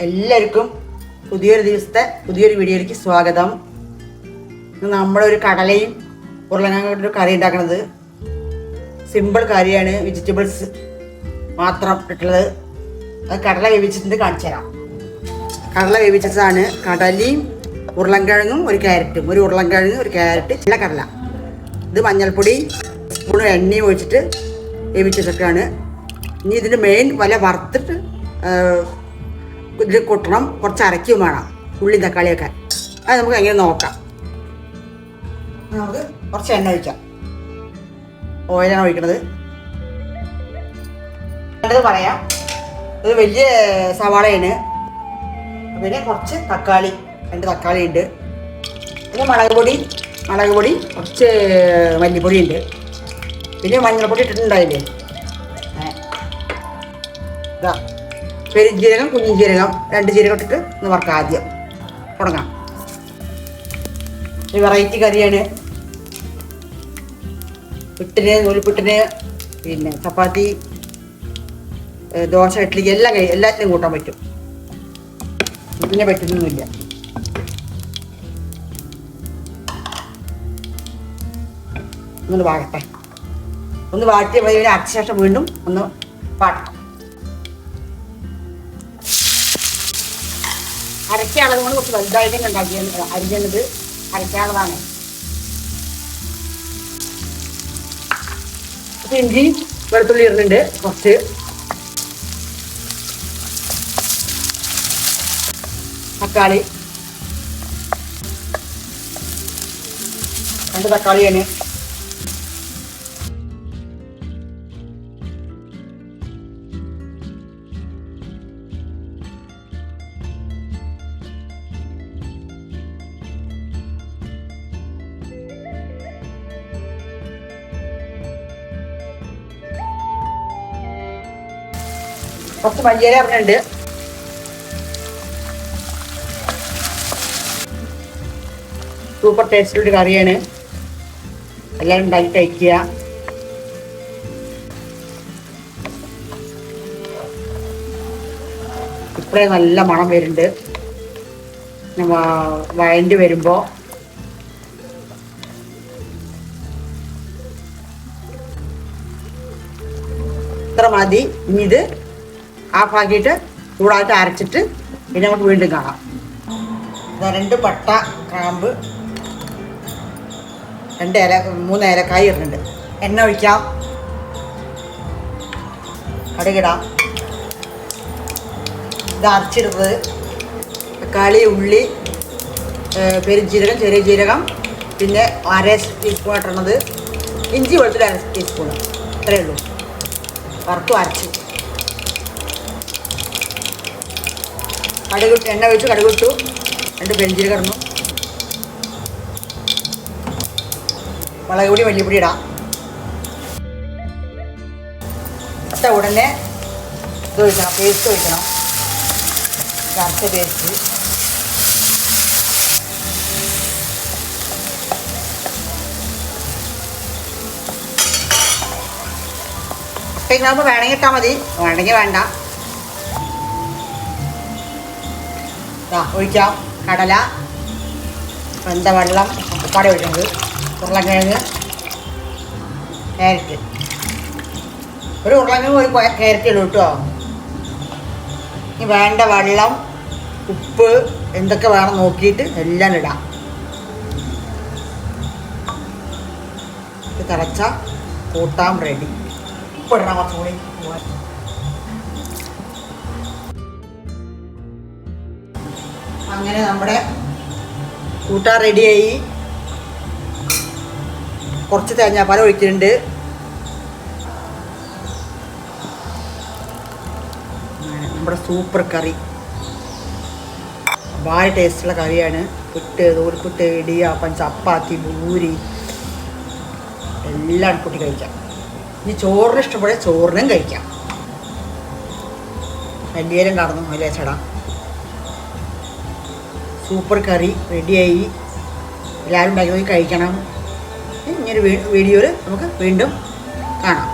എല്ലാവർക്കും പുതിയൊരു ദിവസത്തെ പുതിയൊരു വീഡിയോയിലേക്ക് സ്വാഗതം. നമ്മളൊരു കടലയും ഉരുളക്കിഴങ്ങും കറി ഉണ്ടാക്കുന്നത് സിമ്പിൾ കറിയാണ്. വെജിറ്റബിൾസ് മാത്രം ഇട്ടുള്ളത്. അത് കടല വേവിച്ചിട്ട് കാണിച്ചു തരാം. കടല വേവിച്ചതാണ്. കടലയും ഉരുളക്കിഴങ്ങും ഒരു ക്യാരറ്റും, ഒരു ഉരുളക്കിഴങ്ങ് ഒരു ക്യാരറ്റ് ചില കടല. ഇത് മഞ്ഞൾപ്പൊടി സ്പൂൺ എണ്ണയും ഒഴിച്ചിട്ട് വേവിച്ചിട്ടൊക്കെയാണ്. ഇനി ഇതിൻ്റെ മെയിൻ വല വറുത്തിട്ട് ഇതിൽ കൊട്ടണം. കുറച്ച് അരയ്ക്കും വേണം, ഉള്ളി തക്കാളിയൊക്കെ. അത് നമുക്ക് എങ്ങനെ നോക്കാം. നമുക്ക് കുറച്ച് എണ്ണ ഒഴിക്കാം. ഓയിലാണ് ഒഴിക്കണത്. വേണ്ടത് പറയാം. ഇത് വലിയ സവാളയാണ്. പിന്നെ കുറച്ച് തക്കാളി, 2 തക്കാളി ഉണ്ട്. പിന്നെ മുളക് പൊടി കുറച്ച് മല്ലിപ്പൊടി ഉണ്ട്. പിന്നെ മഞ്ഞൾപ്പൊടി ഇട്ടിട്ടുണ്ടായില്ലേ. ഇതാ പെരുംജീരകം, കുഞ്ഞിജീരകം, 2 ജീരകം ഇട്ടിട്ട് ഒന്ന് വറക്കാം. ആദ്യം തുടങ്ങാം. ഈ വെറൈറ്റി കറിയാണ്. പുട്ടിന്, നൂൽപുട്ടിന്, പിന്നെ ചപ്പാത്തി, ദോശ, ഇഡ്ഡലിക്ക് എല്ലാത്തിനും കൂട്ടാൻ പറ്റും. ഇതിനെ പറ്റുന്നൊന്നുമില്ല. ഒന്ന് വാഴട്ടെ. ഒന്ന് വാട്ടിയ അരച്ച ശേഷം വീണ്ടും ഒന്ന് വാട്ടണം. അരയ്ക്കാളത് കൊണ്ട് കുറച്ച് വലുതായിട്ടും ഉണ്ടാക്കിയത് അരിഞ്ഞത് അരയ്ക്കാളതാണ്. ഇഞ്ചി വെളുത്തുള്ളി ഇടുന്നുണ്ട്. കുറച്ച് തക്കാളി, 2 തക്കാളിയാണ്. കുറച്ച് മല്ലിയില ഇടുന്നുണ്ട്. സൂപ്പർ ടേസ്റ്റുള്ള കറിയാണ്. എല്ലാവരും ഉണ്ടാക്കി കഴിക്കുക. ഇപ്പോഴേ നല്ല മണം വരുന്നുണ്ട്. വഴണ്ടി വരുമ്പോൾ ഇത്ര മതി. ഇനി ഇത് ആഫാക്കിയിട്ട് ചൂടായിട്ട് അരച്ചിട്ട് പിന്നെ നമുക്ക് വീണ്ടും കാണാം. 2 പട്ട, ഗ്രാമ്പ്, 3 ഏലക്കായി ഇടുന്നുണ്ട്. എണ്ണ ഒഴിക്കാം. കടുകിടാം. ഇത് അരച്ചിടുന്നത് തക്കാളി, ഉള്ളി, പെരുംജീരകം, ചെറിയ ജീരകം, പിന്നെ 1/2 ടീസ്പൂൺ ഇട്ടുന്നത് ഇഞ്ചി വെളുത്തുള്ളി 1/2 ടീസ്പൂൺ. ഇത്രയേ ഉള്ളൂ. വറുത്തും അരച്ച് കടുകിട്ട് എണ്ണ ഒഴിച്ച് കടുകിട്ടു. 2 പെരുംജീരകം ഇടുന്നു. മുളക് പൊടി, മല്ലിപ്പൊടി ഇടാം. ഇട്ട ഉടനെ ഇത് ഒഴിക്കണം. പേസ്റ്റ് ഒഴിക്കണം. അരച്ച പേസ്റ്റ്. അപ്പം വേണമെങ്കിൽ ഇട്ടാൽ മതി, വേണമെങ്കിൽ വേണ്ട. ഒഴിക്കാം. കടല, വെന്ത വെള്ളം, ഉപ്പാടെ ഒഴിക്കുന്നത്, ഉരുളക്കിഴങ്ങ്, ക്യാരറ്റ്. ഒരു ഉരുളക്കിഴങ്ങ് ഒരു ക്യാരറ്റ് ഇടും കേട്ടോ. ഇനി വേണ്ട വെള്ളം, ഉപ്പ് എന്തൊക്കെ വേണം നോക്കിയിട്ട് എല്ലാം ഇടാം. ഇത് തിളച്ച കൂട്ടാൻ റെഡി. ഉപ്പ് ഇടണം കുറച്ചുകൂടി. അങ്ങനെ നമ്മുടെ കൂട്ടാൻ റെഡിയായി. കുറച്ച് തേങ്ങാപ്പാൽ ഒഴിക്കുന്നുണ്ട്. നമ്മുടെ സൂപ്പർ കറി. ഭാരി ടേസ്റ്റുള്ള കറിയാണ്. പുട്ട്, നൂൽപുട്ട്, ഇടിയപ്പം, ചപ്പാത്തി, പൂരി എല്ലാം കൂട്ടി കഴിക്കാം. ഇനി ചോറിന് ഇഷ്ടപ്പെടെ ചോറിനും കഴിക്കാം. വലിയേരം കടന്നു അതിലെ ചടാം. സൂപ്പർ കറി റെഡിയായി. എല്ലാവരും ഉണ്ടാക്കി കഴിക്കണം. ഇങ്ങനൊരു വീഡിയോയിൽ നമുക്ക് വീണ്ടും കാണാം.